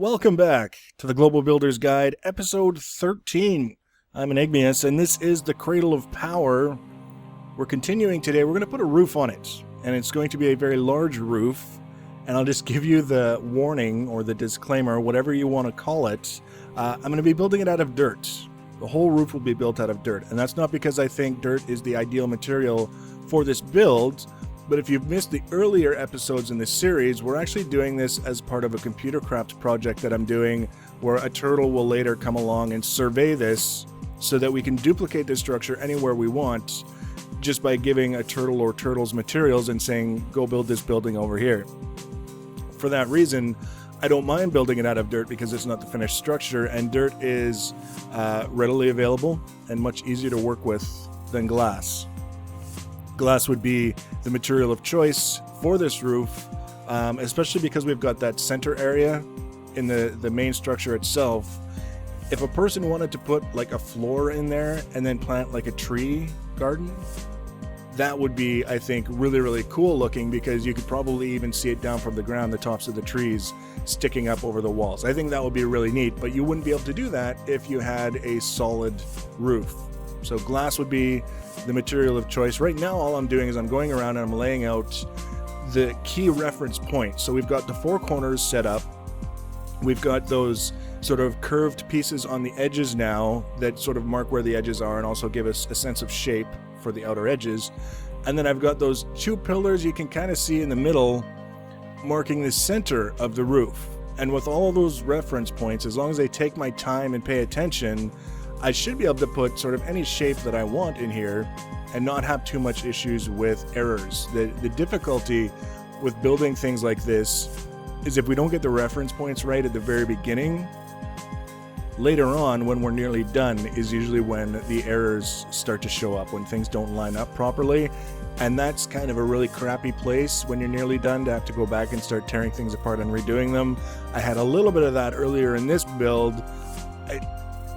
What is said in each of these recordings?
Welcome back to the Global Builder's Guide, episode 13. I'm Enigmius, and this is the Cradle of Power. We're continuing today. We're going to put a roof on it, and it's going to be a very large roof. And I'll just give you the warning or the disclaimer, whatever you want to call it. I'm going to be building it out of dirt. The whole roof will be built out of dirt, and that's not because I think dirt is the ideal material for this build. But if you've missed the earlier episodes in this series, we're actually doing this as part of a computer craft project that I'm doing, where a turtle will later come along and survey this so that we can duplicate this structure anywhere we want just by giving a turtle or turtles materials and saying, go build this building over here. For that reason, I don't mind building it out of dirt because it's not the finished structure, and dirt is readily available and much easier to work with than glass. Glass would be the material of choice for this roof, especially because we've got that center area in the main structure itself. If a person wanted to put like a floor in there and then plant like a tree garden, that would be, I think, really, really cool looking, because you could probably even see it down from the ground, the tops of the trees sticking up over the walls. I think that would be really neat, but you wouldn't be able to do that if you had a solid roof. So glass would be the material of choice. Right now, all I'm doing is I'm going around and I'm laying out the key reference points. So we've got the four corners set up. We've got those sort of curved pieces on the edges now that sort of mark where the edges are and also give us a sense of shape for the outer edges. And then I've got those two pillars you can kind of see in the middle marking the center of the roof. And with all of those reference points, as long as I take my time and pay attention, I should be able to put sort of any shape that I want in here and not have too much issues with errors. The difficulty with building things like this is if we don't get the reference points right at the very beginning, later on when we're nearly done is usually when the errors start to show up, when things don't line up properly. And that's kind of a really crappy place when you're nearly done to have to go back and start tearing things apart and redoing them. I had a little bit of that earlier in this build.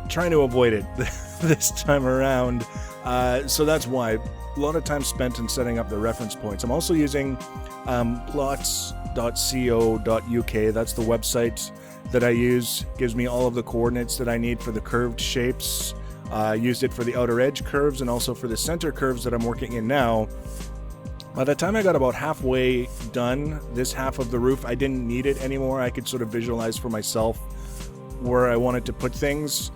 Trying to avoid it this time around. So that's why a lot of time spent in setting up the reference points. I'm also using plots.co.uk. That's the website that I use. Gives me all of the coordinates that I need for the curved shapes. Used it for the outer edge curves and also for the center curves that I'm working in now. By the time I got about halfway done, this half of the roof, I didn't need it anymore. I could sort of visualize for myself where I wanted to put things.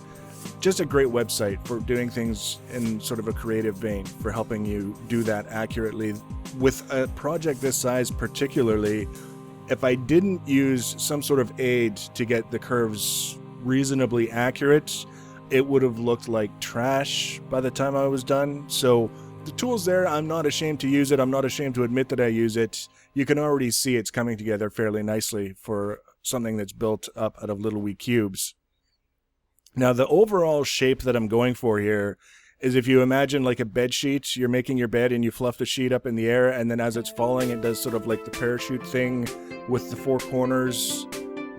Just a great website for doing things in sort of a creative vein, for helping you do that accurately. With a project this size particularly, if I didn't use some sort of aid to get the curves reasonably accurate, it would have looked like trash by the time I was done. So the tool's there. I'm not ashamed to use it. I'm not ashamed to admit that I use it. You can already see it's coming together fairly nicely for something that's built up out of little wee cubes. Now, the overall shape that I'm going for here is, if you imagine like a bed sheet, you're making your bed and you fluff the sheet up in the air, and then as it's falling, it does sort of like the parachute thing with the four corners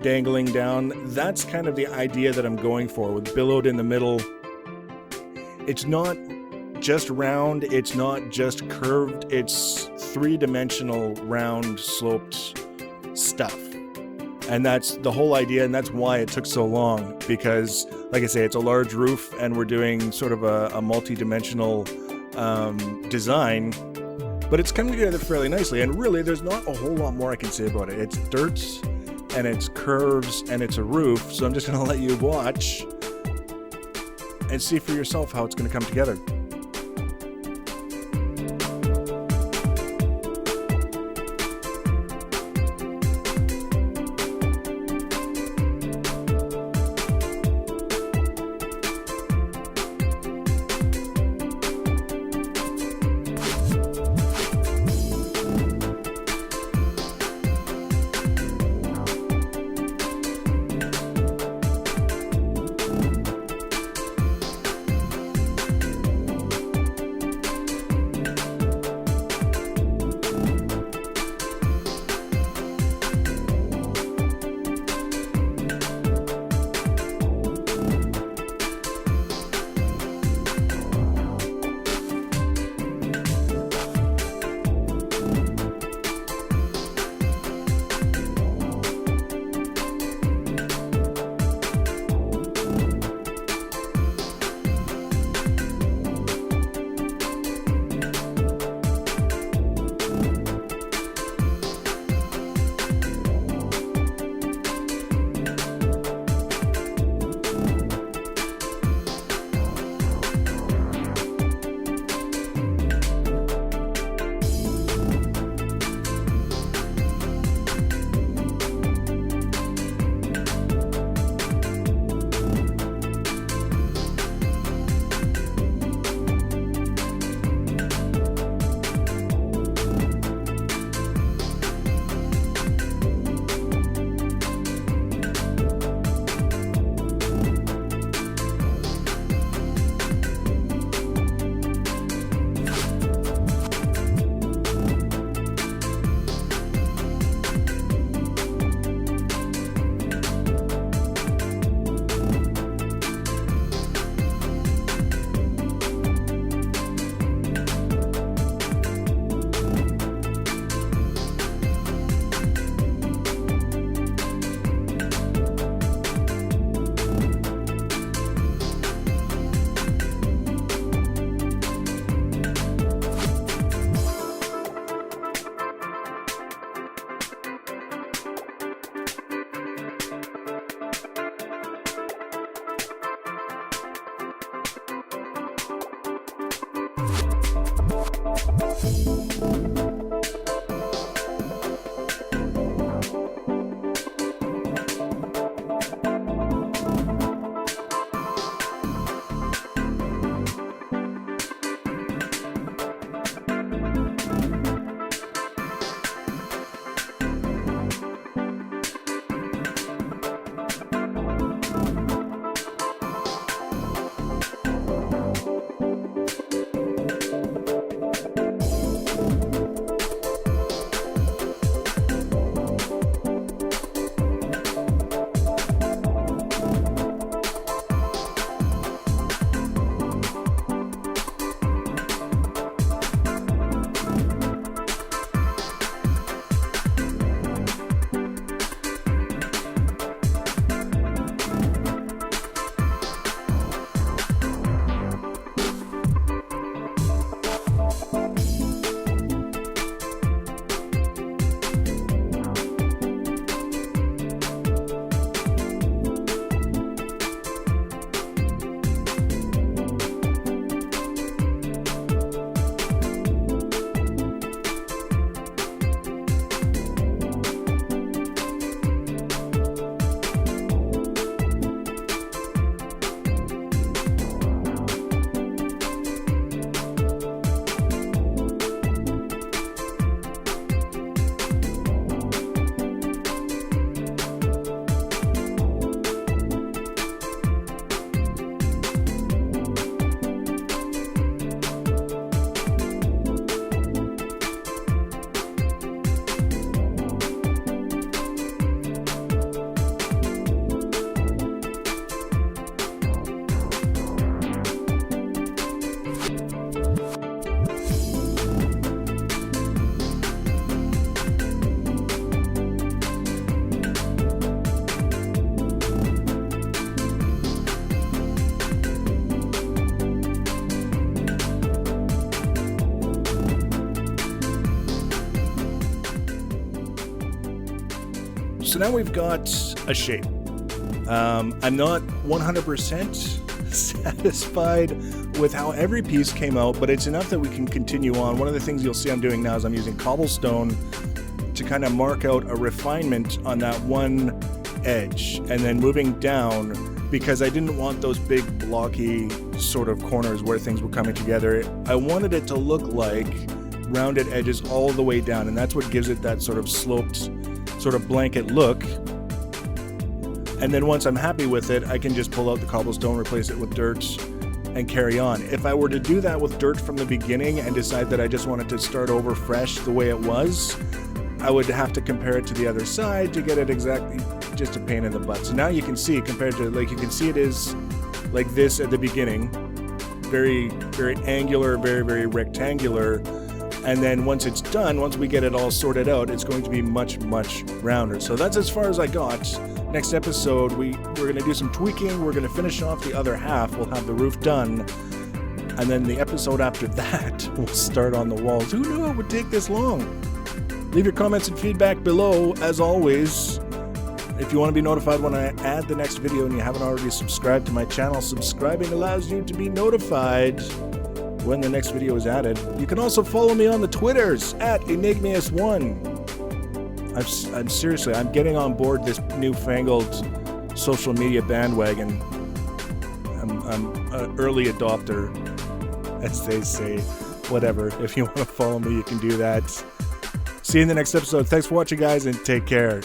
dangling down. That's kind of the idea that I'm going for, with billowed in the middle. It's not just round, it's not just curved, it's three-dimensional, round, sloped stuff. And that's the whole idea, and that's why it took so long, because, like I say, it's a large roof, and we're doing sort of a multi-dimensional design, but it's coming together fairly nicely. And really, there's not a whole lot more I can say about it. It's dirt, and it's curves, and it's a roof, so I'm just going to let you watch and see for yourself how it's going to come together. So now we've got a shape. I'm not 100% satisfied with how every piece came out, but it's enough that we can continue on. One of the things you'll see I'm doing now is I'm using cobblestone to kind of mark out a refinement on that one edge, and then moving down, because I didn't want those big blocky sort of corners where things were coming together. I wanted it to look like rounded edges all the way down, and that's what gives it that sort of sloped, sort of blanket look. And then once I'm happy with it, I can just pull out the cobblestone, replace it with dirt, and carry on. If I were to do that with dirt from the beginning and decide that I just wanted to start over fresh the way it was, I would have to compare it to the other side to get it exactly, just a pain in the butt. So now you can see, compared to, like, you can see it is like this at the beginning, very, very angular, very, very rectangular. And then once it's done, once we get it all sorted out, it's going to be much, much rounder. So that's as far as I got. Next episode, we're going to do some tweaking. We're going to finish off the other half. We'll have the roof done. And then the episode after that, we'll start on the walls. Who knew it would take this long? Leave your comments and feedback below, as always. If you want to be notified when I add the next video and you haven't already subscribed to my channel, subscribing allows you to be notified when the next video is added. You can also follow me on the Twitters at Enigmius1. I'm seriously, I'm getting on board this newfangled social media bandwagon. I'm an early adopter, as they say. Whatever. If you want to follow me, you can do that. See you in the next episode. Thanks for watching, guys, and take care.